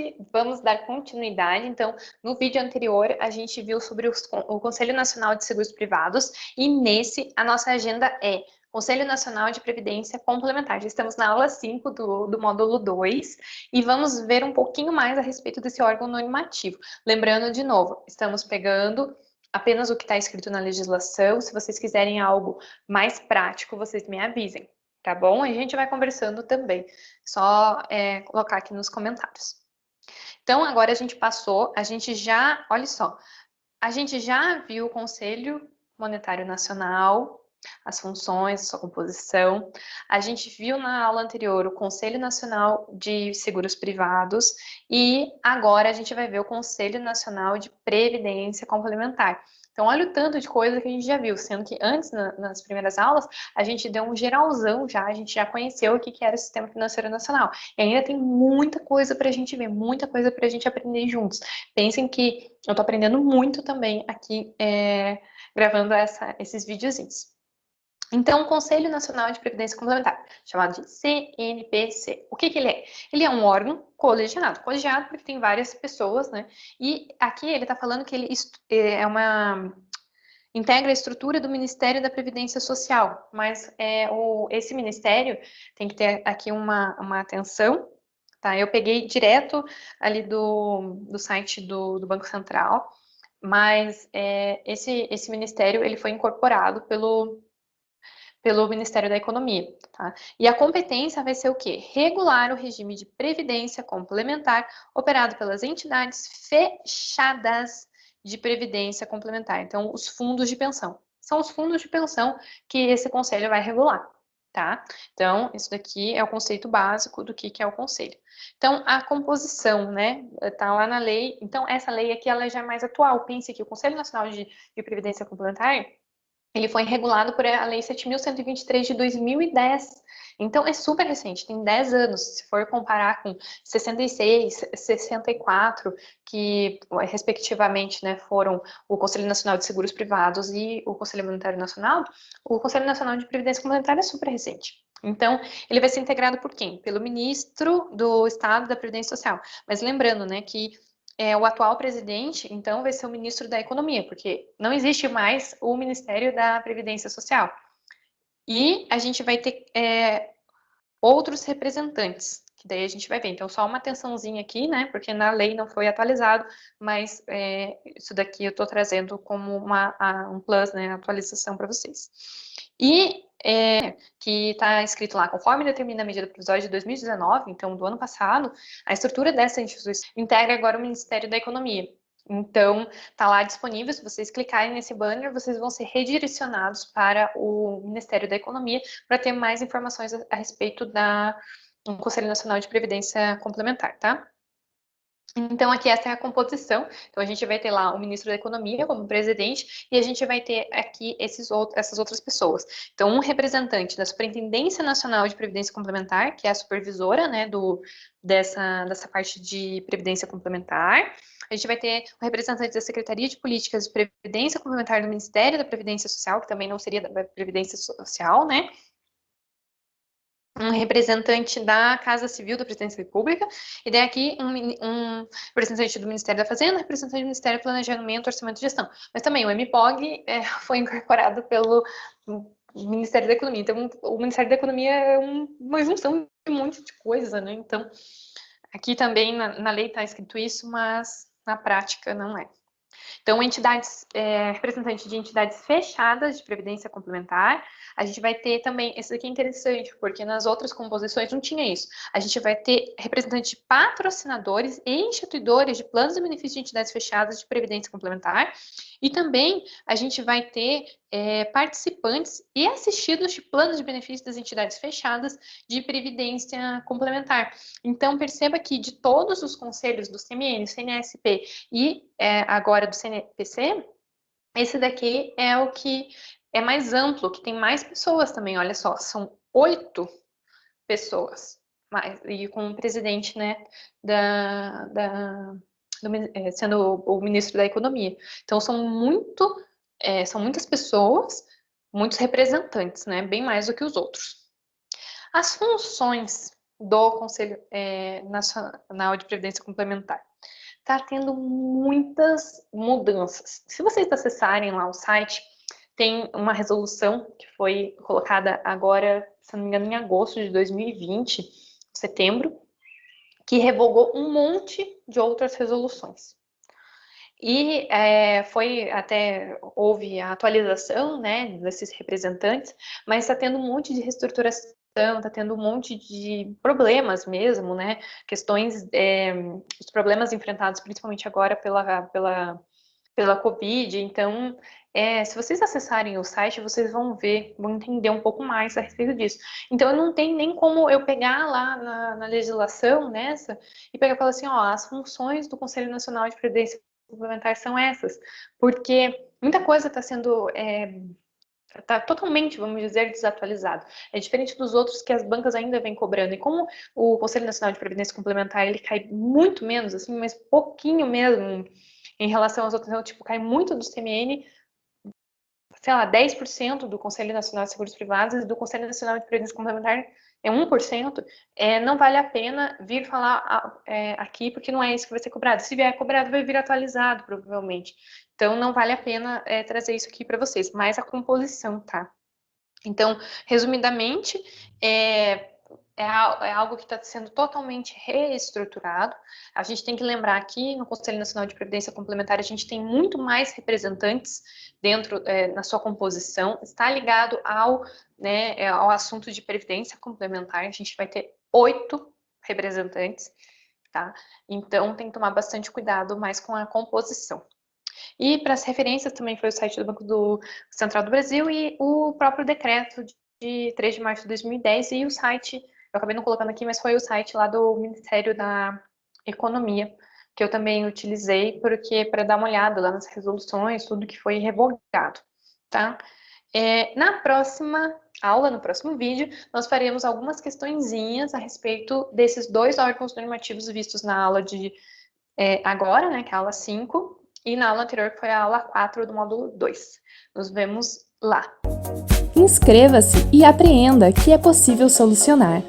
noite, vamos dar continuidade. Então, no vídeo anterior, a gente viu sobre o Conselho Nacional de Seguros Privados, e nesse, a nossa agenda é Conselho Nacional de Previdência Complementar. Já estamos na aula 5 do módulo 2, e vamos ver um pouquinho mais a respeito desse órgão normativo. Lembrando, de novo, estamos pegando apenas o que está escrito na legislação. Se vocês quiserem algo mais prático, vocês me avisem. Tá bom? A gente vai conversando também. Só colocar aqui nos comentários. Então, agora a gente passou, olha só, a gente já viu o Conselho Monetário Nacional, as funções, a sua composição. A gente viu na aula anterior o Conselho Nacional de Seguros Privados e agora a gente vai ver o Conselho Nacional de Previdência Complementar. Então, olha o tanto de coisa que a gente já viu, sendo que antes, nas primeiras aulas, a gente deu um geralzão já, a gente já conheceu o que era o Sistema Financeiro Nacional. E ainda tem muita coisa para a gente ver, muita coisa para a gente aprender juntos. Pensem que eu estou aprendendo muito também aqui, gravando esses videozinhos. Então, o Conselho Nacional de Previdência Complementar, chamado de CNPC. O que ele é? Ele é um órgão colegiado. Colegiado porque tem várias pessoas, né? E aqui ele está falando que ele integra a estrutura do Ministério da Previdência Social. Mas esse ministério tem que ter aqui uma atenção, tá? Eu peguei direto ali do site do Banco Central, mas esse ministério ele foi incorporado pelo Ministério da Economia, tá? E a competência vai ser o quê? Regular o regime de previdência complementar operado pelas entidades fechadas de previdência complementar. Então, os fundos de pensão. São os fundos de pensão que esse conselho vai regular, tá? Então, isso daqui é o conceito básico do que é o conselho. Então, a composição, né, tá lá na lei. Então, essa lei aqui, ela já é mais atual. Pense que o Conselho Nacional de Previdência Complementar, ele foi regulado por a Lei 7.123 de 2010. Então, é super recente, tem 10 anos. Se for comparar com 66, 64, que respectivamente, né, foram o Conselho Nacional de Seguros Privados e o Conselho Monetário Nacional, o Conselho Nacional de Previdência Complementar é super recente. Então, ele vai ser integrado por quem? Pelo ministro do Estado da Previdência Social. Mas lembrando, né, que o atual presidente, então, vai ser o ministro da Economia, porque não existe mais o Ministério da Previdência Social. E a gente vai ter outros representantes, que daí a gente vai ver. Então, só uma atençãozinha aqui, né, porque na lei não foi atualizado, mas isso daqui eu estou trazendo como um plus, né, atualização para vocês. E que está escrito lá, conforme determina a medida provisória de 2019, então do ano passado, a estrutura dessa instituição integra agora o Ministério da Economia. Então, está lá disponível, se vocês clicarem nesse banner, vocês vão ser redirecionados para o Ministério da Economia para ter mais informações a respeito do Conselho Nacional de Previdência Complementar, tá? Então, aqui essa é a composição. Então, a gente vai ter lá o ministro da Economia como presidente e a gente vai ter aqui essas outras pessoas. Então, um representante da Superintendência Nacional de Previdência Complementar, que é a supervisora, né, dessa parte de Previdência Complementar. A gente vai ter o representante da Secretaria de Políticas de Previdência Complementar do Ministério da Previdência Social, que também não seria da Previdência Social, né? Um representante da Casa Civil da Presidência da República, e daí aqui um representante do Ministério da Fazenda, representante do Ministério do Planejamento, Orçamento e Gestão. Mas também o MPOG foi incorporado pelo Ministério da Economia. Então, o Ministério da Economia é uma junção de um monte de coisa, né? Então, aqui também na lei está escrito isso, mas na prática não é. Então, representante de entidades fechadas de previdência complementar. A gente vai ter também, esse aqui é interessante, porque nas outras composições não tinha isso. A gente vai ter representante de patrocinadores e instituidores de planos de benefício de entidades fechadas de previdência complementar. E também a gente vai ter participantes e assistidos de planos de benefício das entidades fechadas de previdência complementar. Então, perceba que de todos os conselhos do CMN, CNSP e agora do CNPC, esse daqui é o que é mais amplo, que tem mais pessoas também. Olha só, são 8 pessoas, e com o presidente, né, sendo o ministro da Economia. Então, são muitas pessoas, muitos representantes, né, bem mais do que os outros. As funções do Conselho Nacional de Previdência Complementar. Está tendo muitas mudanças. Se vocês acessarem lá o site, tem uma resolução que foi colocada agora, se não me engano, em agosto de 2020, setembro, que revogou um monte de outras resoluções. E houve a atualização, né, desses representantes, mas está tendo um monte de reestruturação, está tendo um monte de problemas mesmo, né, questões, os problemas enfrentados principalmente agora pela Covid. Então, se vocês acessarem o site, vocês vão entender um pouco mais a respeito disso. Então, não tem nem como eu pegar lá na legislação e pegar e falar assim, ó, as funções do Conselho Nacional de Previdência Complementar são essas, porque muita coisa está sendo está totalmente, vamos dizer, desatualizado. É diferente dos outros que as bancas ainda vêm cobrando. E como o Conselho Nacional de Previdência Complementar ele cai muito menos, assim, mas pouquinho mesmo em relação aos outros, então, tipo, cai muito do CMN, sei lá, 10% do Conselho Nacional de Seguros Privados e do Conselho Nacional de Previdência Complementar é 1%, não vale a pena vir falar aqui, porque não é isso que vai ser cobrado. Se vier cobrado, vai vir atualizado, provavelmente. Então, não vale a pena trazer isso aqui para vocês, mais a composição, tá? Então, resumidamente, é algo que está sendo totalmente reestruturado. A gente tem que lembrar que no Conselho Nacional de Previdência Complementar a gente tem muito mais representantes dentro na sua composição. Está ligado ao assunto de previdência complementar. A gente vai ter 8 representantes, tá? Então tem que tomar bastante cuidado mais com a composição. E para as referências também foi o site do Banco Central do Brasil e o próprio decreto de 3 de março de 2010 e o site, eu acabei não colocando aqui, mas foi o site lá do Ministério da Economia, que eu também utilizei para dar uma olhada lá nas resoluções, tudo que foi revogado, tá? Na próxima aula, no próximo vídeo, nós faremos algumas questõezinhas a respeito desses 2 órgãos normativos vistos na aula de agora, né, que é a aula 5, e na aula anterior, que foi a aula 4 do módulo 2. Nos vemos lá. Inscreva-se e apreenda que é possível solucionar.